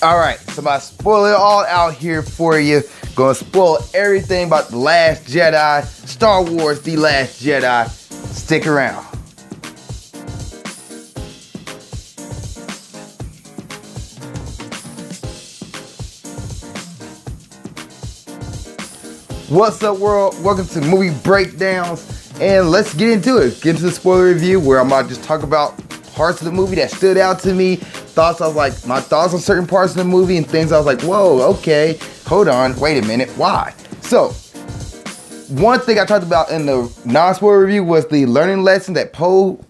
Alright, so I'm about to spoil it all out here for you. Gonna spoil everything about The Last Jedi, Star Wars The Last Jedi. Stick around. What's up, world? Welcome to Movie Breakdowns, and let's get into it. Get into the spoiler review where I'm about to just talk about parts of the movie that stood out to me. Thoughts, I was like, my thoughts on certain parts of the movie, and things I was like, whoa, okay, hold on, wait a minute, why? So, one thing I talked about in the non-spoiler review was the learning lesson that Poe,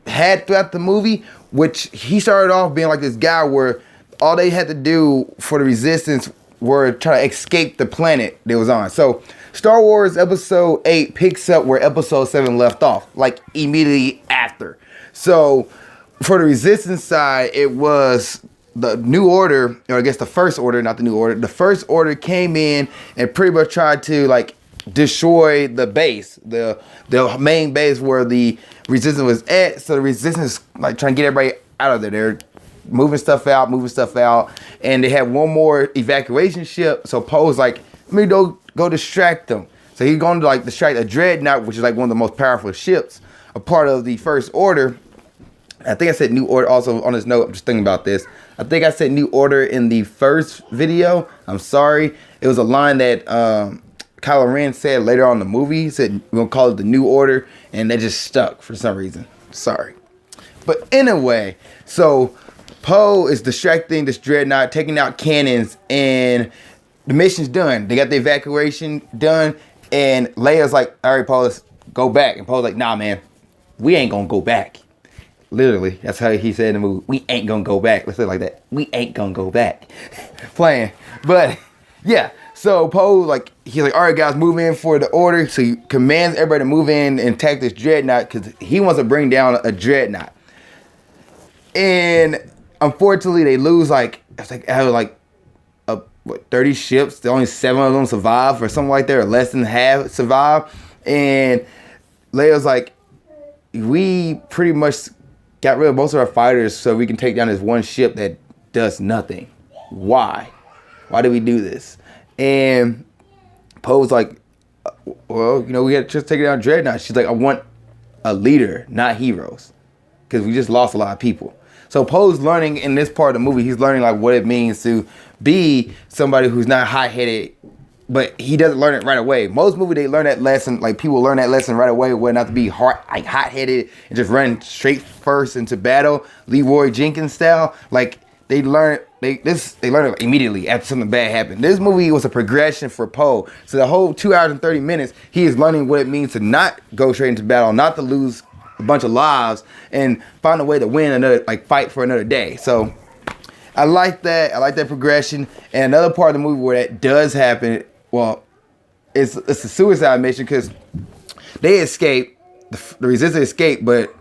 had throughout the movie, which he started off being like this guy where all they had to do for the Resistance were trying to escape the planet they was on. So, Star Wars Episode 8 picks up where Episode 7 left off, like immediately after. So, for the Resistance side, it was the New Order, or I guess the First Order, not the New Order. The First Order came in and pretty much tried to destroy the base, the main base where the Resistance was at. So the Resistance trying to get everybody out of there. They're moving stuff out, and they had one more evacuation ship. So Poe's like, let me go distract them. So he's going to distract a Dreadnought, which is one of the most powerful ships, a part of the First Order. I think I said New Order also on this note. I'm just thinking about this. I think I said New Order in the first video. I'm sorry. It was a line that Kylo Ren said later on in the movie. He said, we're going to call it the New Order. And that just stuck for some reason. Sorry. But anyway, so Poe is distracting this Dreadnought, taking out cannons, and the mission's done. They got the evacuation done. And Leia's like, all right, Poe, let's go back. And Poe's like, nah, man, we ain't going to go back. Literally, that's how he said in the movie. We ain't gonna go back. Let's say it like that. We ain't gonna go back. Playing. But, yeah. So, Poe, he's like, all right, guys, move in for the order. So, he commands everybody to move in and attack this Dreadnought because he wants to bring down a Dreadnought. And, unfortunately, they lose, out of 30 ships. Only 7 of them survive or something like that, or less than half survive. And Leia's like, we pretty much got rid of most of our fighters so we can take down this one ship that does nothing. Why? Why did we do this? And Poe's like, well, we had to just take down Dreadnought. She's like, I want a leader, not heroes. Because we just lost a lot of people. So Poe's learning in this part of the movie, he's learning what it means to be somebody who's not hot-headed, but he doesn't learn it right away. Most movies, they learn that lesson, people learn that lesson right away, where not to be hot-headed and just run straight first into battle, Leroy Jenkins style. They learn it immediately after something bad happened. This movie was a progression for Poe. So the whole 2 hours and 30 minutes, he is learning what it means to not go straight into battle, not to lose a bunch of lives, and find a way to win another, fight for another day. So I like that. I like that progression. And another part of the movie where that does happen, well, it's a suicide mission because they escape, the Resistance escape, but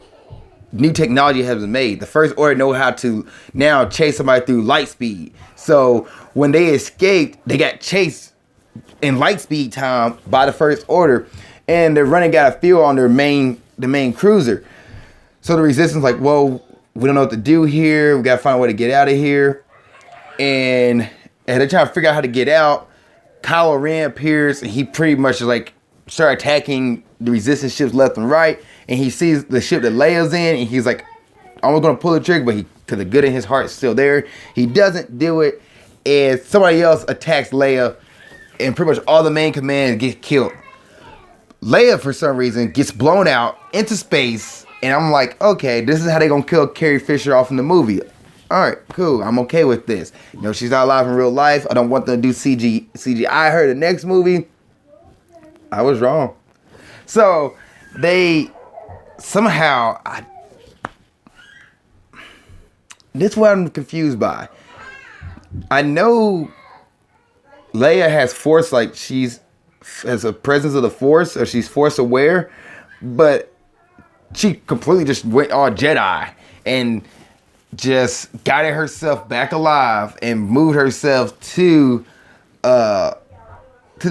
new technology has been made. The First Order know how to now chase somebody through light speed. So when they escaped, they got chased in light speed time by the First Order, and they're running out of fuel on the main cruiser. So the Resistance well, we don't know what to do here. We got to find a way to get out of here. And they're trying to figure out how to get out. Kylo Ren appears, and he pretty much start attacking the Resistance ships left and right. And he sees the ship that Leia's in, and he's almost going to pull the trigger, but because the good in his heart is still there, he doesn't do it. And somebody else attacks Leia, and pretty much all the main command gets killed. Leia, for some reason, gets blown out into space, and I'm like, okay, this is how they're going to kill Carrie Fisher off in the movie. All right, cool. I'm okay with this. She's not alive in real life. I don't want them to do CGI. I heard the next movie. I was wrong. So they somehow, this is what I'm confused by. I know Leia has force, she's has a presence of the force, or she's force aware, but she completely just went all Jedi and just guided herself back alive and moved herself to the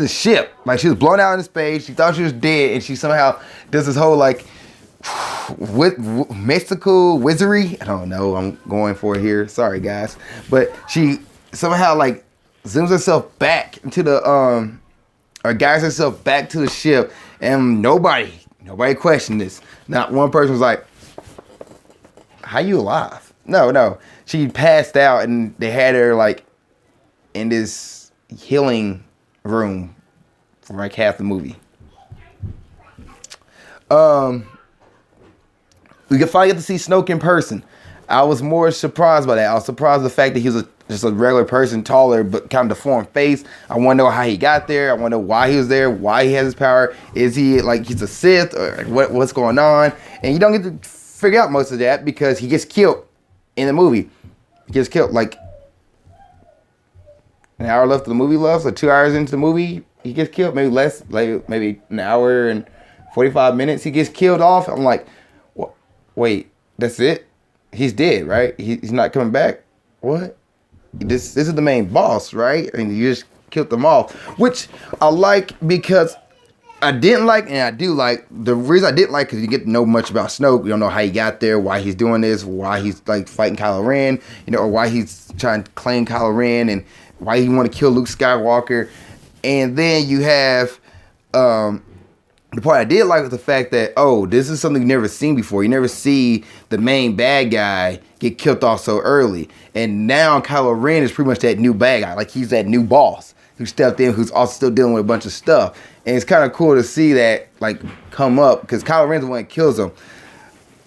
ship. She was blown out into space. She thought she was dead, and she somehow does this whole mystical wizardry. I don't know. I'm going for it here. Sorry, guys. But she somehow like zooms herself back into the or guides herself back to the ship, and nobody questioned this. Not one person was like, "How you alive?" No. She passed out, and they had her like in this healing room for like half the movie. We could finally get to see Snoke in person. I was more surprised by that. I was surprised by the fact that he was just a regular person, taller, but kind of deformed face. I want to know how he got there. I want to know why he was there, why he has his power. Is he like he's a Sith, or what's going on? And you don't get to figure out most of that because he gets killed in the movie. He gets killed like an hour left of the movie left, so 2 hours into the movie, he gets killed. Maybe less, like maybe an hour and 45 minutes, he gets killed off. I'm like, wait, that's it? He's dead, right? He's not coming back? What? This is the main boss, right? And you just killed them off. Which I like because I didn't like and I do like. The reason I didn't like because you get to know much about Snoke. You don't know how he got there, why he's doing this, why he's like fighting Kylo Ren, or why he's trying to claim Kylo Ren and why he want to kill Luke Skywalker. And then you have the part I did like was the fact that, this is something you've never seen before. You never see the main bad guy get killed off so early. And now Kylo Ren is pretty much that new bad guy. Like, he's that new boss who stepped in, who's also still dealing with a bunch of stuff. And it's kind of cool to see that, like, come up, because Kylo Ren's the one that kills him.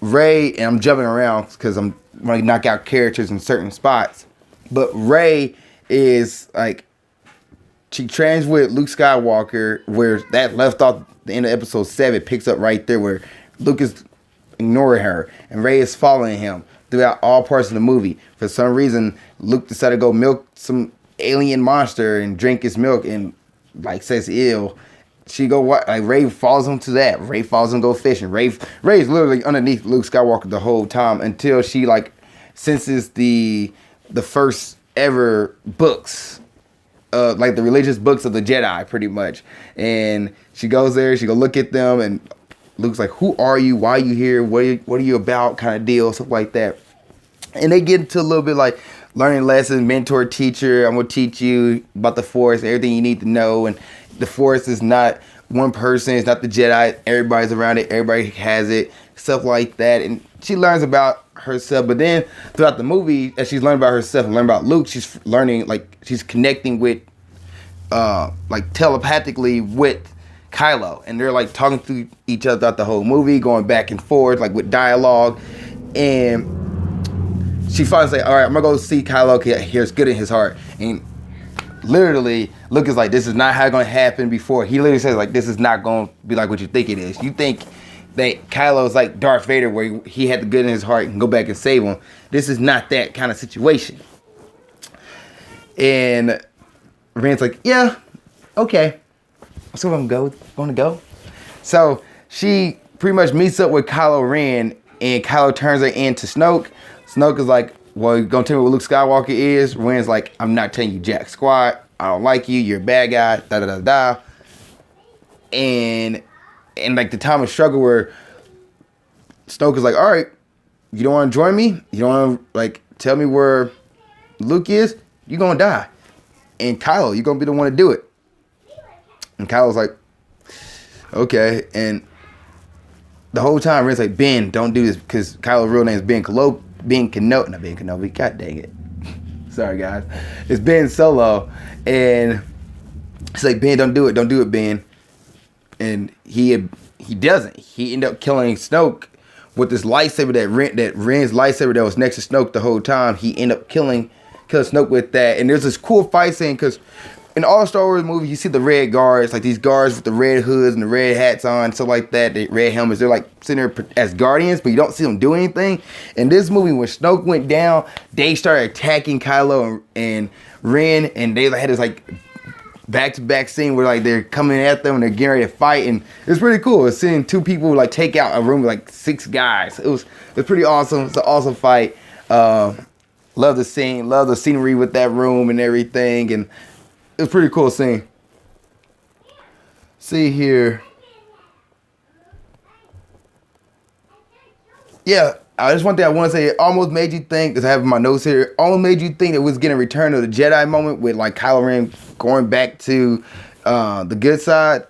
Rey, and I'm jumping around because I'm going to knock out characters in certain spots. But Rey is, like, she trains with Luke Skywalker, where that left off the end of episode 7, picks up right there where Luke is ignoring her and Rey is following him throughout all parts of the movie. For some reason, Luke decided to go milk some alien monster and drink his milk and like says ill. She go what? Like Rey follows him to that. Rey follows him go fishing. Rey's literally underneath Luke Skywalker the whole time until she like senses the first ever books. Like the religious books of the Jedi, pretty much. And she goes there, she go look at them, and Luke's like, who are you? Why are you here? What are you about? Kind of deal, stuff like that. And they get into a little bit like learning lessons, mentor, teacher. I'm going to teach you about the Force, everything you need to know. And the Force is not one person, it's not the Jedi. Everybody's around it, everybody has it, stuff like that. And she learns about herself, but then throughout the movie, as she's learning about herself and learning about Luke, she's learning, like, she's connecting with, like, telepathically with Kylo, and they're, like, talking to each other throughout the whole movie, going back and forth, like, with dialogue, and she finally say, all right, I'm gonna go see Kylo, because he hears good in his heart, and literally, Luke is like, this is not how it's gonna happen before. He literally says, like, this is not gonna be like what you think it is. You think that Kylo is like Darth Vader, where he had the good in his heart and go back and save him. This is not that kind of situation. And Ren's like, yeah, okay. So I'm going to go. So she pretty much meets up with Kylo Ren, and Kylo turns her into Snoke. Snoke is like, well, you gonna tell me what Luke Skywalker is? Ren's like, I'm not telling you jack squat. I don't like you. You're a bad guy. Da da da da. And like the time of struggle where Snoke is like, all right, you don't want to join me? You don't want to like tell me where Luke is? You're going to die. And Kylo, you're going to be the one to do it. And Kylo's like, okay. And the whole time, Ren's like, Ben, don't do this, because Kylo's real name is Ben Kenobi. God dang it. Sorry, guys. It's Ben Solo. And it's like, Ben, don't do it, Ben. And he doesn't. He ended up killing Snoke with this lightsaber that Ren's lightsaber that was next to Snoke the whole time. He ended up killing Snoke with that. And there's this cool fight scene because in all Star Wars movies, you see the red guards, like these guards with the red hoods and the red hats on, stuff like that, the red helmets. They're like sitting there as guardians, but you don't see them do anything. In this movie, when Snoke went down, they started attacking Kylo and Ren, and they had this like back-to-back scene where like they're coming at them and they're getting ready to fight, and it's pretty cool. It's seeing two people like take out a room with like 6 guys. It's pretty awesome. It's an awesome fight. Love the scene, love the scenery with that room and everything, and it was a pretty cool scene. See here. Yeah, just one thing I want to say. It almost made you think, because I have my notes here, it almost made you think it was getting a Return of the Jedi moment with like Kylo Ren going back to the good side.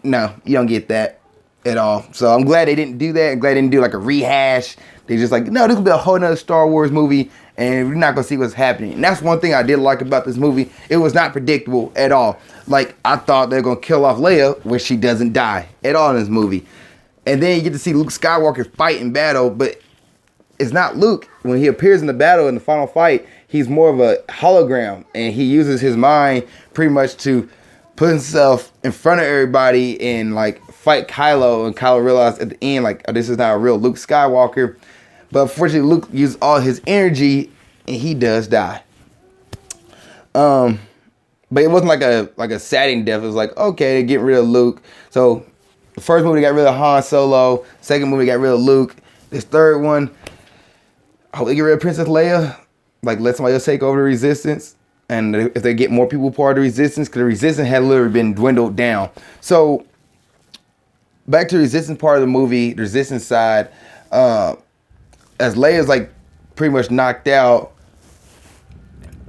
No, you don't get that at all. So I'm glad they didn't do that. I'm glad they didn't do like a rehash. They just like, no, this will be a whole nother Star Wars movie, and we're not gonna see what's happening. And that's one thing I did like about this movie. It was not predictable at all. Like, I thought they were gonna kill off Leia, where she doesn't die at all in this movie. And then you get to see Luke Skywalker fight in battle, but it's not Luke. When he appears in the battle in the final fight, he's more of a hologram, and he uses his mind pretty much to put himself in front of everybody and like fight Kylo. And Kylo realized at the end, like, oh, this is not a real Luke Skywalker. But unfortunately, Luke used all his energy, and he does die. But it wasn't like a saddening death. It was like, okay, they're getting rid of Luke. So the first movie, they got rid of Han Solo. Second movie, they got rid of Luke. This third one, I hope they get rid of Princess Leia. Like, let somebody else take over the Resistance. And if they get more people part of the Resistance, because the Resistance had literally been dwindled down. So back to the Resistance part of the movie, the Resistance side, as Leia's like pretty much knocked out,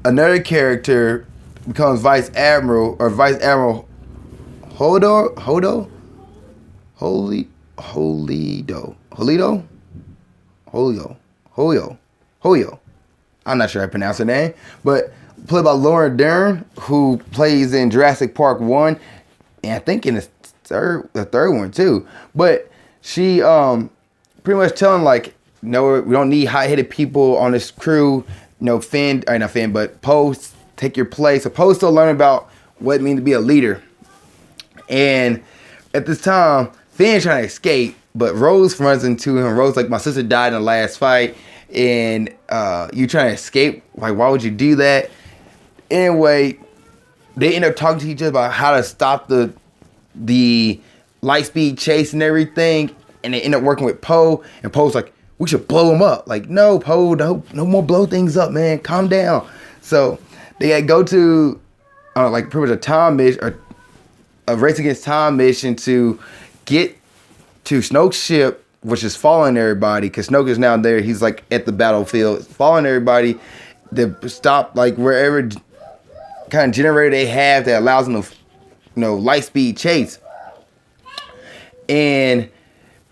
another character becomes Vice Admiral Holdo, I'm not sure how to pronounce her name, but played by Laura Dern, who plays in Jurassic Park 1, and I think in the third one too. But she pretty much telling like, no, we don't need hot-headed people on this crew. No, but Poes, take your place. So Poes still learning about what it means to be a leader. And at this time, Finn's trying to escape, but Rose runs into him. Rose like, my sister died in the last fight, and you trying to escape? Like, why would you do that? Anyway, they end up talking to each other about how to stop the light speed chase and everything. And they end up working with Poe, and Poe's like, we should blow him up. Like, no, Poe, no more blow things up, man. Calm down. So they go to like pretty much a time mission, or a race against time mission to get to Snoke's ship, which is following everybody, because Snoke is now there. He's like at the battlefield, following everybody to stop like wherever kind of generator they have that allows them to, light speed chase. And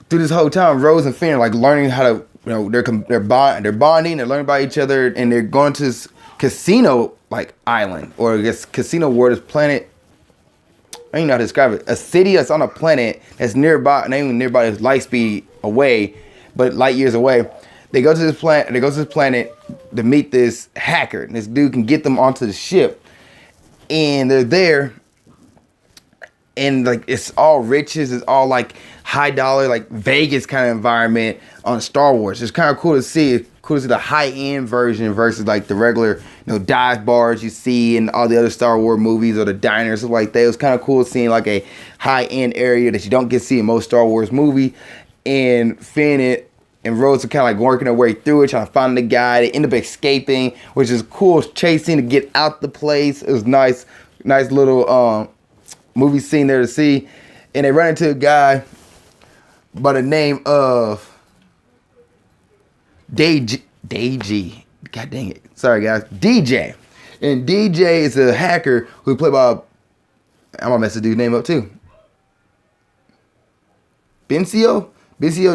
through this whole time, Rose and Finn are like learning how to, they're bonding, they're learning about each other, and they're going to this casino like island, or I guess casino world, this planet. I don't even know how to describe it. A city that's on a planet that's nearby, not even nearby, is light speed away, but light years away. They go to this planet to meet this hacker, and this dude can get them onto the ship. And they're there, and like it's all riches, it's all like high dollar, like Vegas kind of environment on Star Wars. It's kind of cool to see. Cool to see the high end version versus like the regular, dive bars you see in all the other Star Wars movies, or the diners, stuff like that. It was kind of cool seeing like a high end area that you don't get to see in most Star Wars movie. And Finn and Rose are kind of like working their way through it, trying to find the guy. They end up escaping, which is cool, chasing to get out the place. It was nice little movie scene there to see. And they run into a guy by the name of DJ. God dang it. Sorry, guys. DJ. And DJ is a hacker who played by, I'm going to mess the dude's name up too. Benicio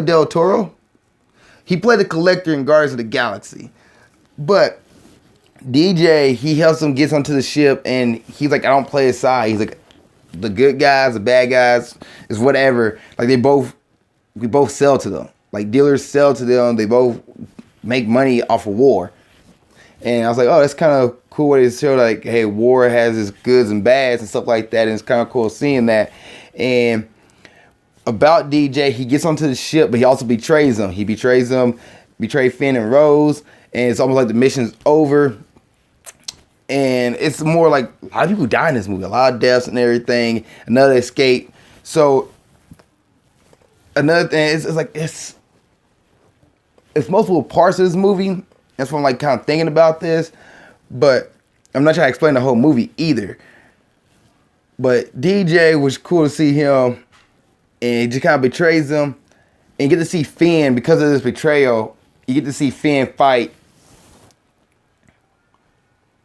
del Toro. He played the Collector in Guardians of the Galaxy. But DJ, he helps him get onto the ship, and he's like, I don't play his side. He's like, the good guys, the bad guys, is whatever. Like, we both sell to them. Like, dealers sell to them. They both make money off of war. And I was like, oh, that's kind of cool way to show, like, hey, war has its goods and bads and stuff like that. And it's kind of cool seeing that. And about DJ, he gets onto the ship, but he also betrays them. He betrays them, betrayed Finn and Rose. And it's almost like the mission's over. And it's more like a lot of people die in this movie. A lot of deaths and everything. Another escape. So another thing is, it's multiple parts of this movie. That's why I'm like kind of thinking about this. But I'm not trying to explain the whole movie either. But DJ was cool to see him. And he just kind of betrays them. And you get to see Finn, because of this betrayal, you get to see Finn fight,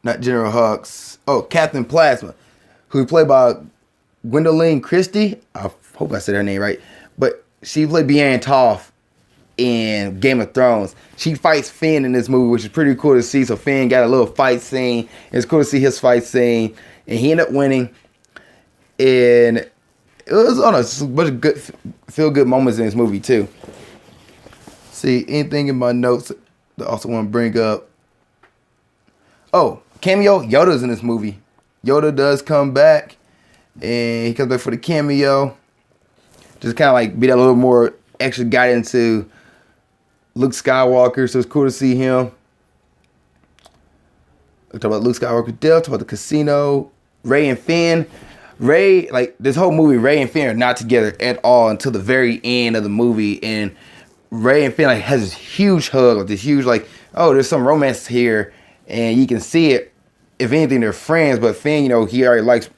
not General Hux, Captain Plasma, who played by Gwendolyn Christie. I hope I said her name right. But she played Brienne Toff in Game of Thrones. She fights Finn in this movie, which is pretty cool to see. So Finn got a little fight scene. It's cool to see his fight scene. And he ended up winning. And it was on a bunch of good, feel-good moments in this movie, too. See, anything in my notes that I also want to bring up. Oh, cameo, Yoda's in this movie. Yoda does come back. And he comes back for the cameo. Just kind of like be that little more extra guidance to Luke Skywalker. So it's cool to see him. We talk about Luke Skywalker death, talk about the casino, Rey and Finn. Rey, like this whole movie, Rey and Finn are not together at all until the very end of the movie. And Rey and Finn like has this huge hug, like this huge like, oh, there's some romance here. And you can see it. If anything, they're friends. But Finn, he already likes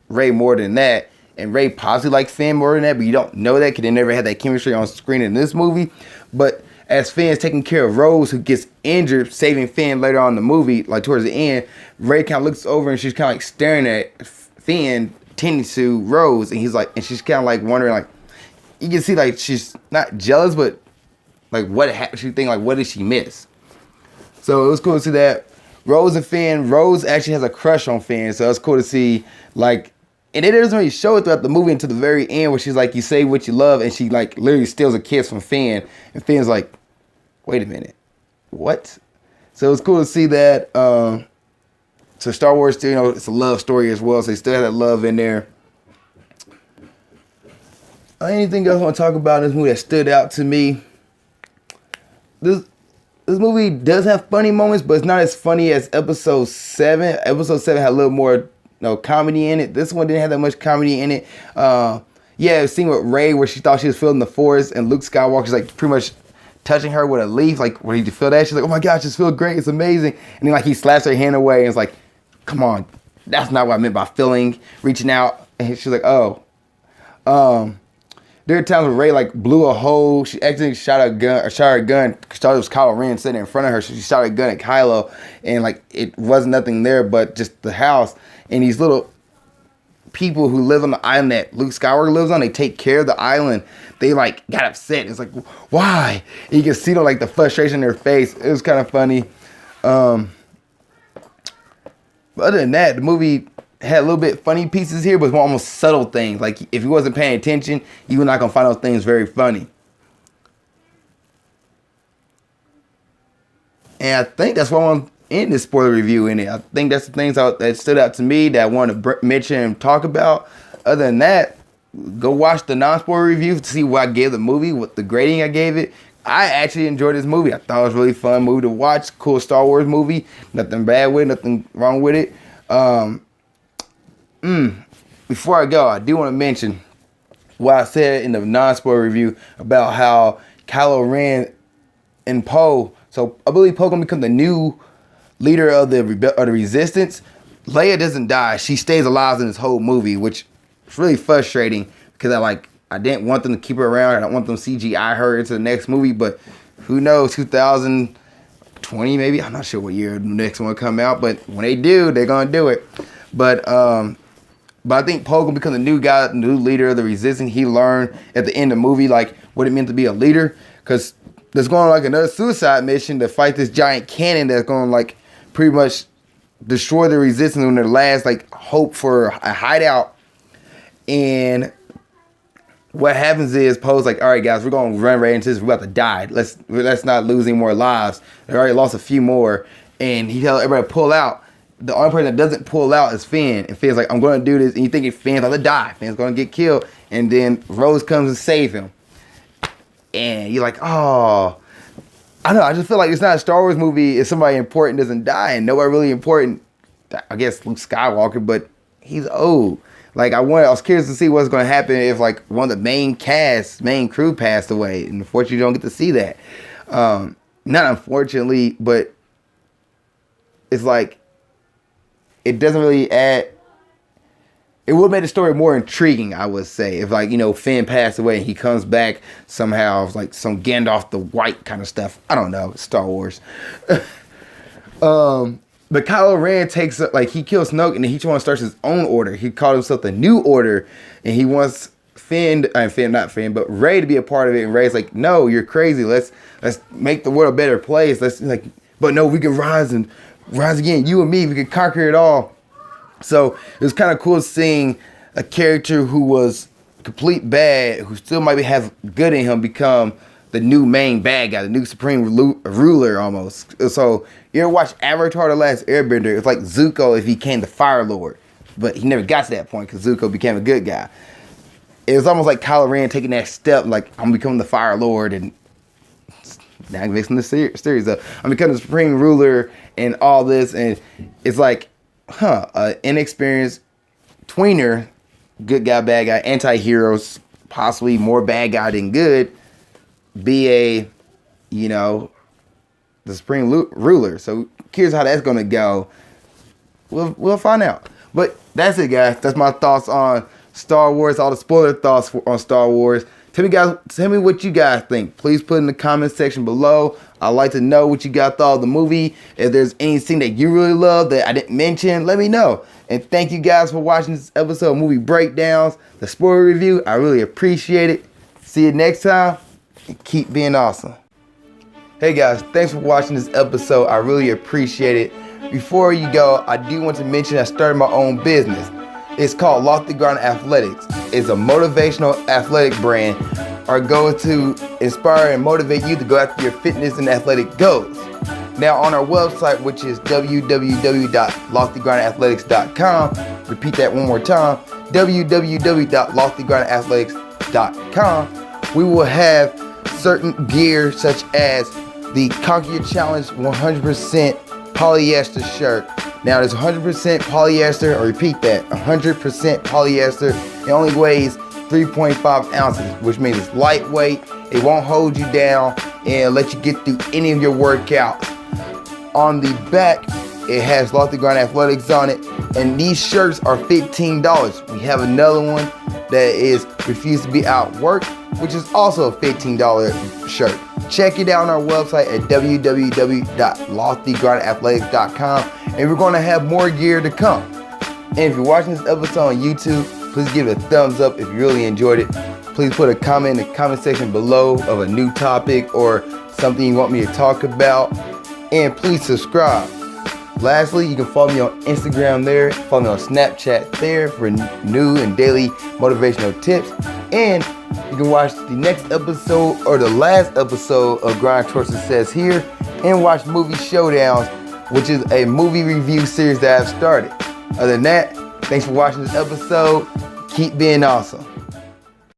Rey more than that. And Rey possibly likes Finn more than that, but you don't know that because they never had that chemistry on screen in this movie. But as Finn's taking care of Rose, who gets injured, saving Finn later on in the movie, like towards the end, Rey kind of looks over and she's kind of like staring at Finn tending to Rose, and she's kind of like wondering, like, you can see like she's not jealous, but like she think like what did she miss? So it was cool to see that. Rose and Finn, Rose actually has a crush on Finn, so it's cool to see like. And it doesn't really show it throughout the movie until the very end where she's like, you say what you love, and she like literally steals a kiss from Finn. And Finn's like, wait a minute, what? So it's cool to see that. So Star Wars still, it's a love story as well. So they still have that love in there. Anything else I want to talk about in this movie that stood out to me? This movie does have funny moments, but it's not as funny as Episode 7. Episode 7 had a little more comedy in it. This one didn't have that much comedy in it. The scene with Rey where she thought she was feeling the Force, and Luke Skywalker's like pretty much touching her with a leaf. Like, where did you feel that? She's like, oh my gosh, this feels great. It's amazing. And then like he slaps her hand away and it's like, come on, that's not what I meant by feeling, reaching out. And she's like, oh. There are times where Rey like blew a hole. She accidentally shot her gun. She thought it was Kylo Ren sitting in front of her. So she shot a gun at Kylo, and like it was nothing there but just the house. And these little people who live on the island that Luke Skywalker lives on, they take care of the island. They like got upset. It's like, why? And you can see like the frustration in their face. It was kind of funny. But other than that, the movie had a little bit funny pieces here, but almost subtle things. Like if you wasn't paying attention, you were not gonna find those things very funny. And I think that's why I want to end this spoiler review in it. I think that's the things that stood out to me that I want to mention and talk about. Other than that, go watch the non-spoiler review to see what I gave the movie, what the grading I gave it. I actually enjoyed this movie. I thought it was a really fun movie to watch. Cool Star Wars movie. Nothing bad with it, nothing wrong with it. Before I go, I do want to mention what I said in the non-spoiler review about how Kylo Ren and Poe. So I believe Poe gonna become the new leader of the Resistance. Leia doesn't die; she stays alive in this whole movie, which is really frustrating because I didn't want them to keep her around. I don't want them to CGI her into the next movie, but who knows? 2020 maybe. I'm not sure what year the next one will come out, but when they do, they're gonna do it. But I think Poe gonna become the new guy, the new leader of the Resistance. He learned at the end of the movie like what it meant to be a leader, because there's going like another suicide mission to fight this giant cannon that's going to like pretty much destroy the Resistance on their last like hope for a hideout. And what happens is Poe's like, all right guys, we're going to run right into this. We're about to die. Let's not lose any more lives. They already lost a few more, and he tells everybody to pull out. The only person that doesn't pull out is Finn. And Finn's like, I'm going to do this. And you think Finn's about to die. Finn's going to get killed. And then Rose comes and saves him. And you're like, oh. I don't know. I just feel like it's not a Star Wars movie if somebody important doesn't die. And nobody really important, I guess Luke Skywalker, but he's old. Like, I was curious to see what's going to happen if, like, one of the main crew passed away. And unfortunately, you don't get to see that. Not unfortunately, but it's like, it doesn't really add it would make the story more intriguing, I would say, if like, you know, Finn passed away and he comes back somehow, like some Gandalf the White kind of stuff. I don't know, Star Wars. But Kylo Ren takes like he kills Snoke and then he wants to start his own order. He called himself the New Order, and he wants not Finn, but Rey to be a part of it. And Rey's like, no, you're crazy. Let's make the world a better place. But no, we can rise again. You and me, we can conquer it all. So it was kind of cool seeing a character who was complete bad, who still might have good in him, become the new main bad guy, the new supreme ruler almost. So you ever watch Avatar: The Last Airbender? It's like Zuko if he became the Fire Lord, but he never got to that point because Zuko became a good guy. It was almost like Kylo Ren taking that step, like I'm becoming the Fire Lord, and now I'm mixing the series up. I'm becoming the supreme ruler and all this, and it's like, inexperienced tweener, good guy, bad guy, anti-heroes, possibly more bad guy than good, be the supreme ruler. So here's how that's gonna go. We'll find out. But that's it, guys. That's my thoughts on Star Wars. All the spoiler thoughts on Star Wars. Tell me what you guys think. Please put in the comment section below. I'd like to know what you guys thought of the movie. If there's anything that you really love that I didn't mention, let me know. And thank you guys for watching this episode of Movie Breakdowns, the spoiler review. I really appreciate it. See you next time, and keep being awesome. Hey guys, thanks for watching this episode. I really appreciate it. Before you go, I do want to mention I started my own business. It's called Lofty Ground Athletics. It's a motivational athletic brand. Our goal is to inspire and motivate you to go after your fitness and athletic goals. Now on our website, which is www.loftygroundathletics.com, repeat that one more time, www.loftygroundathletics.com, we will have certain gear such as the Conquer Your Challenge 100% polyester shirt. Now there's 100% polyester, or repeat that, 100% polyester. It only weighs 3.5 ounces, which means it's lightweight. It won't hold you down and let you get through any of your workouts. On the back, it has Lofty Ground Athletics on it, and these shirts are $15. We have another one that is Refuse to Be Outworked, which is also a $15 shirt. Check it out on our website at www.loftygroundathletics.com, and we're going to have more gear to come. And if you're watching this episode on YouTube, please give it a thumbs up if you really enjoyed it. Please put a comment in the comment section below of a new topic or something you want me to talk about. And please subscribe. Lastly, you can follow me on Instagram there, follow me on Snapchat there for new and daily motivational tips. And you can watch the next episode or the last episode of Grind Towards Success here, and watch Movie Showdowns, which is a movie review series that I've started. Other than that, thanks for watching this episode. Keep being awesome.